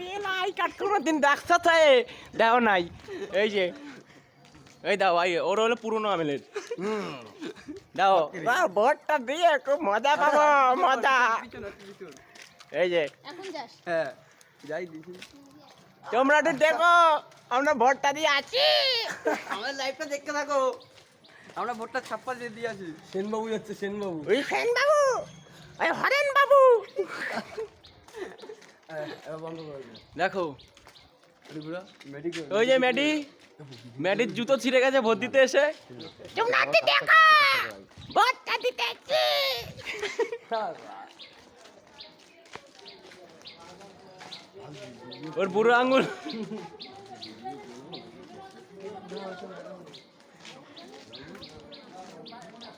pen I কাট কোনোদিন দেখছ তো দাও নাই এই যে এই দাও ভাই ওর হলো পুরনো আমেলের দাও ভোটটা দিয়ে খুব মজা পাবো মজা এই যে এখন যাস হ্যাঁ যাই দিছি তোমরা একটু দেখো আমরা ভোটটা দিয়ে আছি আমার লাইভটা দেখতে থাকো আমরা ভোটটা ছাপ্পা দিয়ে আছি সেনবাবু যাচ্ছে সেনবাবু ওই সেন বাবু ওই হরেন বাবু বন্ধ করে দেখো মেডিকেল ওই যে ম্যাডির জুতো ছিঁড়ে গেছে ভোট দিতে এসে তোমরা একটু দেখো ভোটটা দিতে আছি ওর বুড়ো আঙ্গুল